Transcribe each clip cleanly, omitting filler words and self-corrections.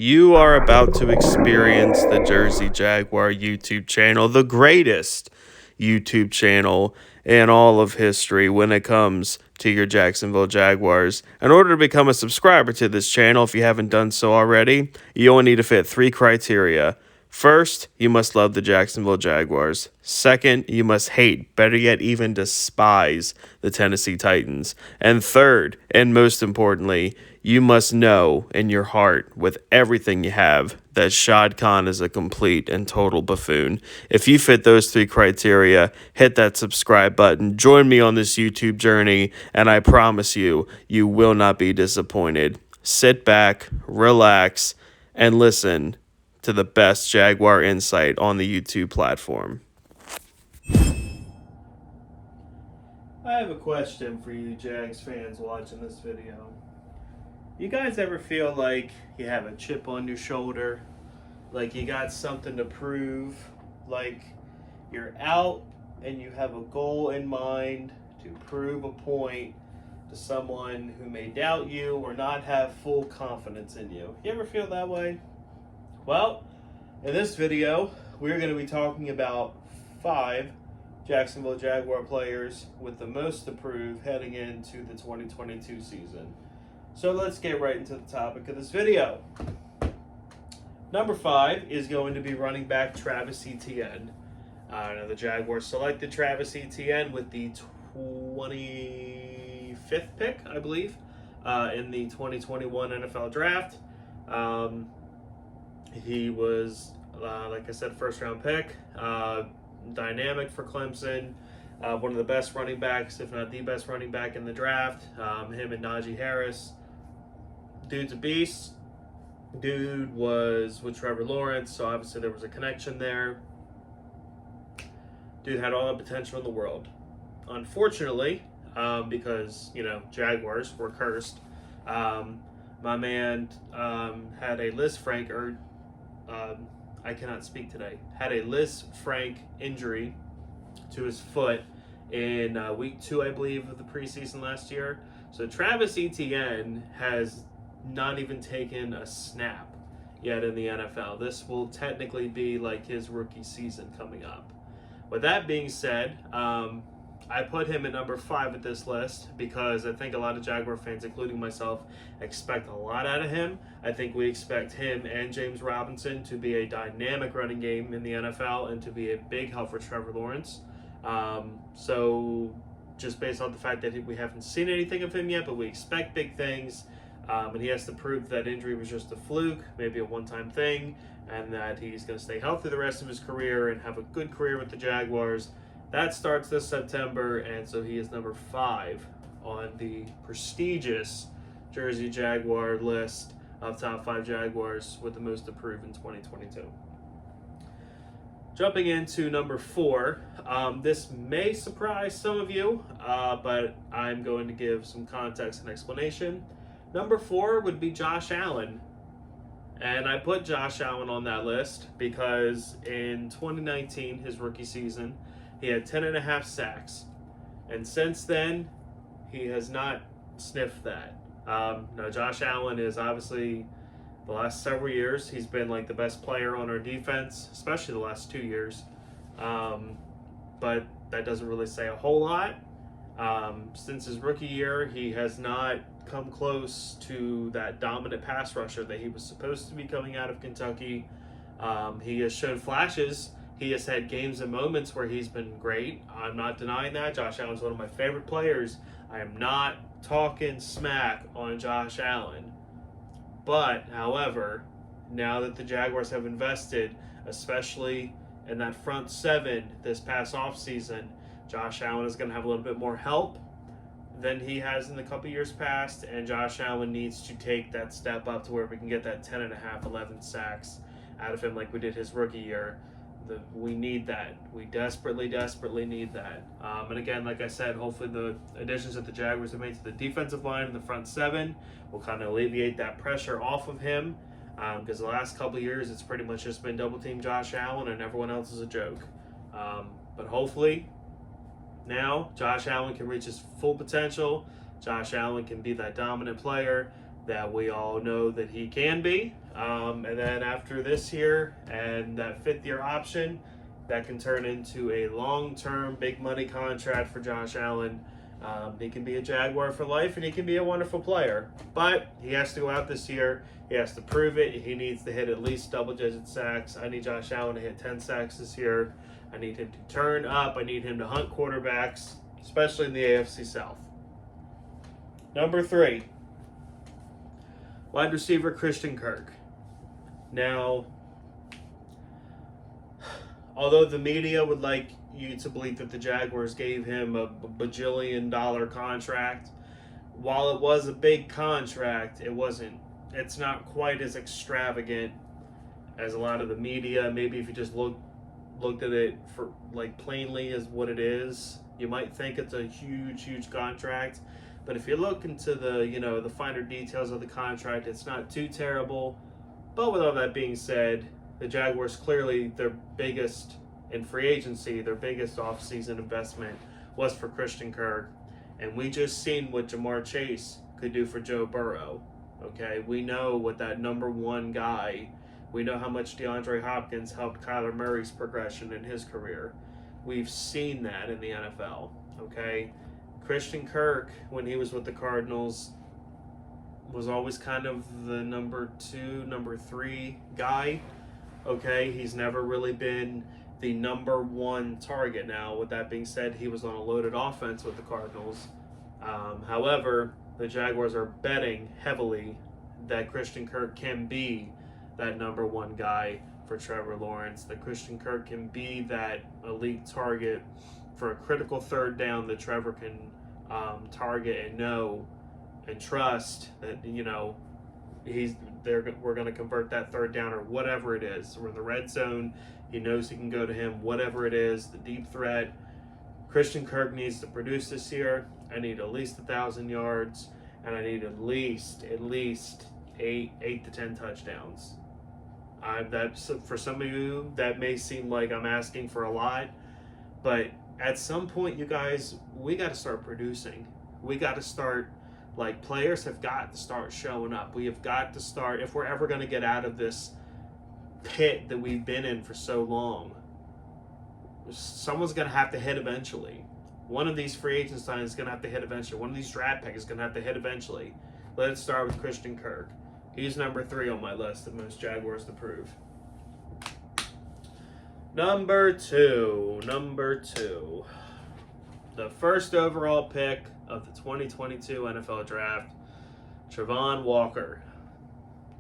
You are about to experience the Jersey Jaguar YouTube channel, the greatest YouTube channel in all of history when it comes to your Jacksonville Jaguars. In order to become a subscriber to this channel, if you haven't done so already, you only need to fit 3 criteria. First, you must love the Jacksonville Jaguars. Second, you must hate, better yet even despise, the Tennessee Titans. And third, and most importantly, you must know in your heart with everything you have that Shad Khan is a complete and total buffoon. If you fit those 3 criteria, hit that subscribe button, join me on this YouTube journey, and I promise you, you will not be disappointed. Sit back, relax, and listen to the best Jaguar insight on the YouTube platform. I have a question for you Jags fans watching this video. You guys ever feel like you have a chip on your shoulder? Like you got something to prove? Like you're out and you have a goal in mind to prove a point to someone who may doubt you or not have full confidence in you? You ever feel that way? Well, in this video, we're going to be talking about 5 Jacksonville Jaguar players with the most to prove heading into the 2022 season. So let's get right into the topic of this video. Number 5 is going to be running back Travis Etienne. Now the Jaguars selected Travis Etienne with the 25th pick, I believe, in the 2021 NFL Draft. He was, like I said, first-round pick, dynamic for Clemson, one of the best running backs, if not the best running back in the draft, him and Najee Harris. Dude's a beast. Dude was with Trevor Lawrence, so obviously there was a connection there. Dude had all the potential in the world. Unfortunately, because, Jaguars were cursed, my man had a I cannot speak today, had a Liz Frank injury to his foot in week 2, I believe, of the preseason last year. So Travis Etienne has not even taken a snap yet in the NFL. This will technically be like his rookie season coming up. With that being said, I put him at number 5 at this list because I think a lot of Jaguar fans, including myself, expect a lot out of him. I think we expect him and James Robinson to be a dynamic running game in the NFL and to be a big help for Trevor Lawrence. So just based on the fact that we haven't seen anything of him yet, but we expect big things. And he has to prove that injury was just a fluke, maybe a one-time thing, and that he's going to stay healthy the rest of his career and have a good career with the Jaguars. That starts this September, and so he is number 5 on the prestigious Jersey Jaguar list of top 5 Jaguars with the most to prove in 2022. Jumping into number 4, this may surprise some of you, but I'm going to give some context and explanation. Number 4 would be Josh Allen. And I put Josh Allen on that list because in 2019, his rookie season, he had 10.5 sacks. And since then, he has not sniffed that. Now, Josh Allen is obviously, the last several years, he's been like the best player on our defense, especially the last 2 years. But that doesn't really say a whole lot. Since his rookie year, he has not come close to that dominant pass rusher that he was supposed to be coming out of Kentucky. He has shown flashes. He has had games and moments where he's been great. I'm not denying that. Josh Allen's one of my favorite players. I am not talking smack on Josh Allen. But, however, now that the Jaguars have invested, especially in that front 7 this past offseason, Josh Allen is going to have a little bit more help than he has in the couple years past, and Josh Allen needs to take that step up to where we can get that 10.5, 11 sacks out of him like we did his rookie year. We need that. We desperately need that. And again, like I said, hopefully the additions that the Jaguars have made to the defensive line in the front 7 will kind of alleviate that pressure off of him, because the last couple of years it's pretty much just been double-team Josh Allen and everyone else is a joke. But hopefully now Josh Allen can reach his full potential. Josh Allen can be that dominant player that we all know that he can be. And then after this year and that 5th-year option, that can turn into a long-term, big money contract for Josh Allen. He can be a Jaguar for life, and he can be a wonderful player. But he has to go out this year. He has to prove it. He needs to hit at least double-digit sacks. I need Josh Allen to hit 10 sacks this year. I need him to turn up. I need him to hunt quarterbacks, especially in the AFC South. Number 3, wide receiver Christian Kirk. Now, although the media would like you to believe that the Jaguars gave him a bajillion-dollar contract, while it was a big contract, it's not quite as extravagant as a lot of the media. Maybe if you just looked at it for like plainly as what it is, you might think it's a huge contract. But if you look into the finer details of the contract, it's not too terrible. But with all that being said, the Jaguars clearly, their biggest in free agency, their biggest offseason investment was for Christian Kirk. And we just seen what Jamar Chase could do for Joe Burrow. Okay, we know what that number 1 guy, we know how much DeAndre Hopkins helped Kyler Murray's progression in his career. We've seen that in the NFL. Okay, Christian Kirk, when he was with the Cardinals, was always kind of the number 2, number 3 guy. Okay, he's never really been the number 1 target. Now, with that being said, he was on a loaded offense with the Cardinals. However, the Jaguars are betting heavily that Christian Kirk can be that number 1 guy for Trevor Lawrence, that Christian Kirk can be that elite target for a critical 3rd down that Trevor can target and know and trust that, we're going to convert that 3rd down or whatever it is. We're in the red zone. He knows he can go to him, whatever it is, the deep threat. Christian Kirk needs to produce this year. I need at least 1,000 yards, and I need at least 8 to 10 touchdowns. That's for some of you, that may seem like I'm asking for a lot, but at some point, you guys, we got to start producing. We got to start, players have got to start showing up. We have got to start, if we're ever going to get out of this pit that we've been in for so long, someone's going to have to hit eventually. One of these free agent signings is going to have to hit eventually. One of these draft picks is going to have to hit eventually. Let's start with Christian Kirk. He's number 3 on my list of most Jaguars to prove. Number two. The first overall pick of the 2022 NFL Draft, Travon Walker.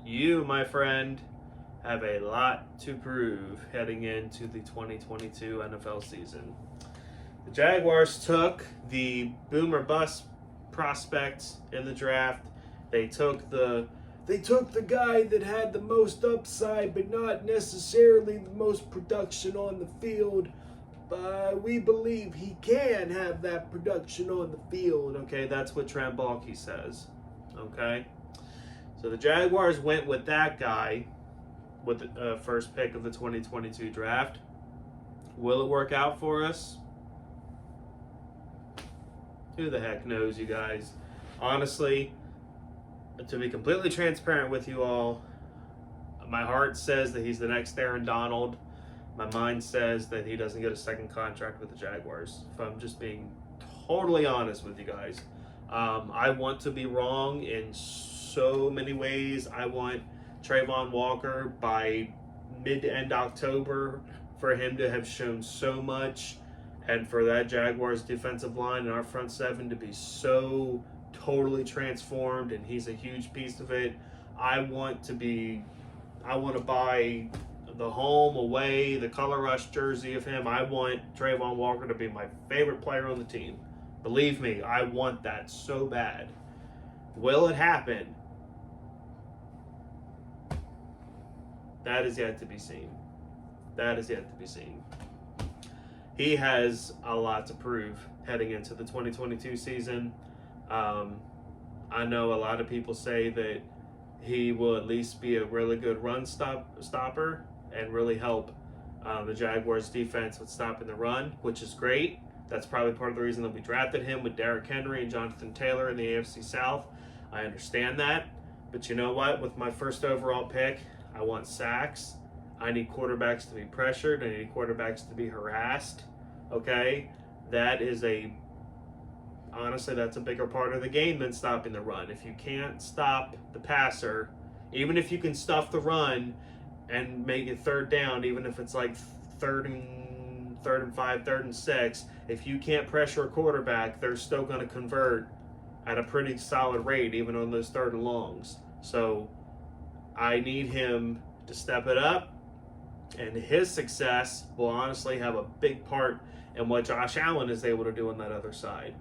You, my friend, have a lot to prove heading into the 2022 NFL season. The Jaguars took the boom or bust prospect in the draft. They took the guy that had the most upside, but not necessarily the most production on the field. But we believe he can have that production on the field. Okay, that's what Trent Baalke says. Okay, so the Jaguars went with that guy with the first pick of the 2022 draft. Will it work out for us? Who the heck knows, you guys? Honestly, to be completely transparent with you all, my heart says that he's the next Aaron Donald. My mind says that he doesn't get a second contract with the Jaguars, if I'm just being totally honest with you guys. I want to be wrong in so many ways. I want Travon Walker by mid to end October for him to have shown so much, and for that Jaguars defensive line and our front seven to be so totally transformed, and he's a huge piece of it. I want to buy the home, away, the color rush jersey of him. I want Travon Walker to be my favorite player on the team. Believe me, I want that so bad. Will it happen? That is yet to be seen. He has a lot to prove heading into the 2022 season. I know a lot of people say that he will at least be a really good run stopper and really help the Jaguars defense with stopping the run, which is great. That's probably part of the reason that we drafted him with Derrick Henry and Jonathan Taylor in the AFC South. I understand that. But you know what? With my first overall pick, I want sacks. I need quarterbacks to be pressured. I need quarterbacks to be harassed. Okay? Honestly, that's a bigger part of the game than stopping the run. If you can't stop the passer, even if you can stuff the run and make it third down, even if it's like third and 5, 3rd and 6, if you can't pressure a quarterback, they're still going to convert at a pretty solid rate, even on those 3rd and longs. So I need him to step it up, and his success will honestly have a big part in what Josh Allen is able to do on that other side.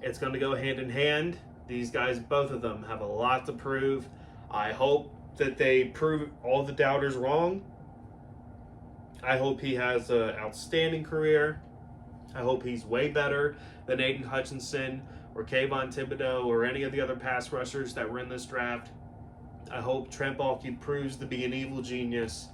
It's going to go hand in hand. These guys, both of them, have a lot to prove. I hope that they prove all the doubters wrong. I hope he has an outstanding career. I hope he's way better than Aiden Hutchinson or Kayvon Thibodeau or any of the other pass rushers that were in this draft. I hope Trent Baalke proves to be an evil genius.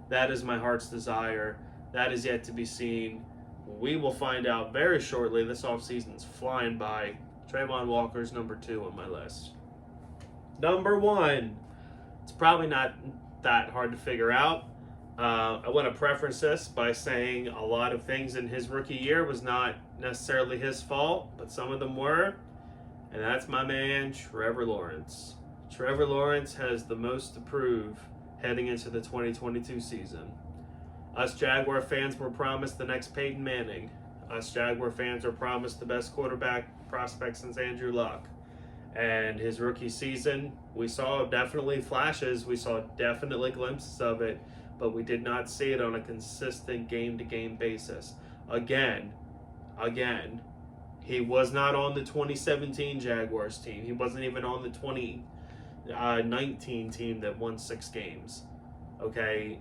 That is my heart's desire. That is yet to be seen. We will find out very shortly. This offseason's flying by. Trayvon Walker's number 2 on my list. Number 1. It's probably not that hard to figure out. I want to preference this by saying a lot of things in his rookie year was not necessarily his fault, but some of them were. And that's my man, Trevor Lawrence. Trevor Lawrence has the most to prove heading into the 2022 season. Us Jaguar fans were promised the next Peyton Manning. Us Jaguar fans were promised the best quarterback prospect since Andrew Luck. And his rookie season, we saw definitely flashes. We saw definitely glimpses of it, but we did not see it on a consistent game-to-game basis. Again, he was not on the 2017 Jaguars team. He wasn't even on the 2019 team that won 6 games. Okay?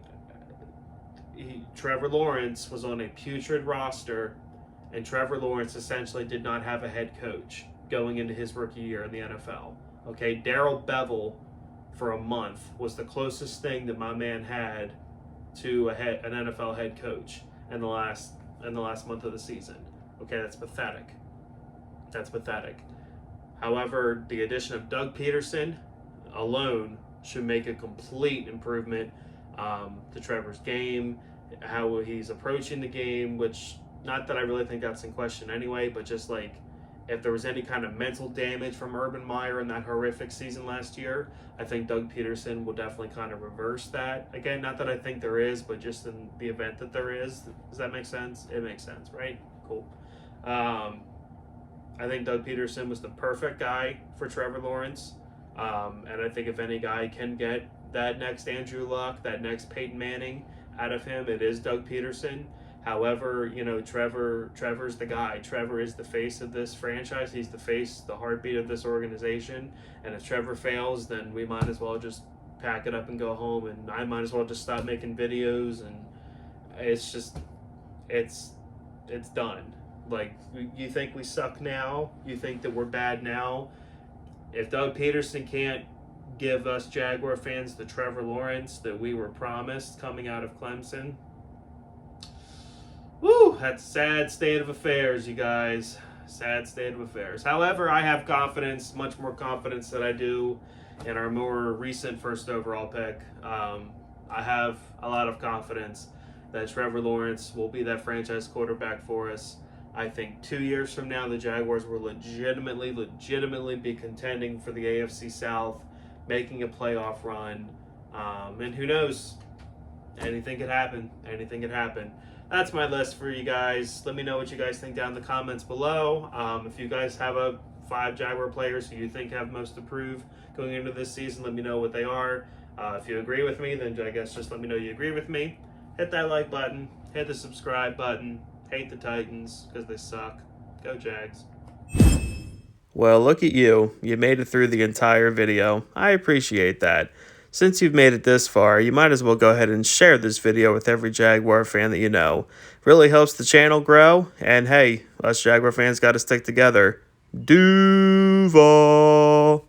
Trevor Lawrence was on a putrid roster, and Trevor Lawrence essentially did not have a head coach going into his rookie year in the NFL. Okay, Darrell Bevell for a month was the closest thing that my man had to an NFL head coach in the last month of the season. Okay, that's pathetic. That's pathetic. However, the addition of Doug Peterson alone should make a complete improvement to Trevor's game, how he's approaching the game, which, not that I really think that's in question anyway, but just like if there was any kind of mental damage from Urban Meyer in that horrific season last year, I think Doug Peterson will definitely kind of reverse that. Again, not that I think there is, but just in the event that there is. Does that make sense? It makes sense, right? Cool. I think Doug Peterson was the perfect guy for Trevor Lawrence. And I think if any guy can get that next Andrew Luck, that next Peyton Manning out of him, it is Doug Peterson. However, Trevor's the guy. Trevor is the face of this franchise. He's the heartbeat of this organization. And if Trevor fails, then we might as well just pack it up and go home. And I might as well just stop making videos. And it's done. Like, you think we suck now? You think that we're bad now? If Doug Peterson can't give us Jaguar fans the Trevor Lawrence that we were promised coming out of Clemson, woo, that's a sad state of affairs, you guys. Sad state of affairs. However, I have confidence, much more confidence than I do in our more recent first overall pick. I have a lot of confidence that Trevor Lawrence will be that franchise quarterback for us. I think 2 years from now, the Jaguars will legitimately be contending for the AFC South, making a playoff run. And who knows? Anything could happen. Anything could happen. That's my list for you guys. Let me know what you guys think down in the comments below. If you guys have 5 Jaguar players who you think have most to prove going into this season, let me know what they are. If you agree with me, then I guess just let me know you agree with me. Hit that like button. Hit the subscribe button. Hate the Titans because they suck. Go Jags. Well, look at you. You made it through the entire video. I appreciate that. Since you've made it this far, you might as well go ahead and share this video with every Jaguar fan that you know. Really helps the channel grow, and hey, us Jaguar fans got to stick together. Duval!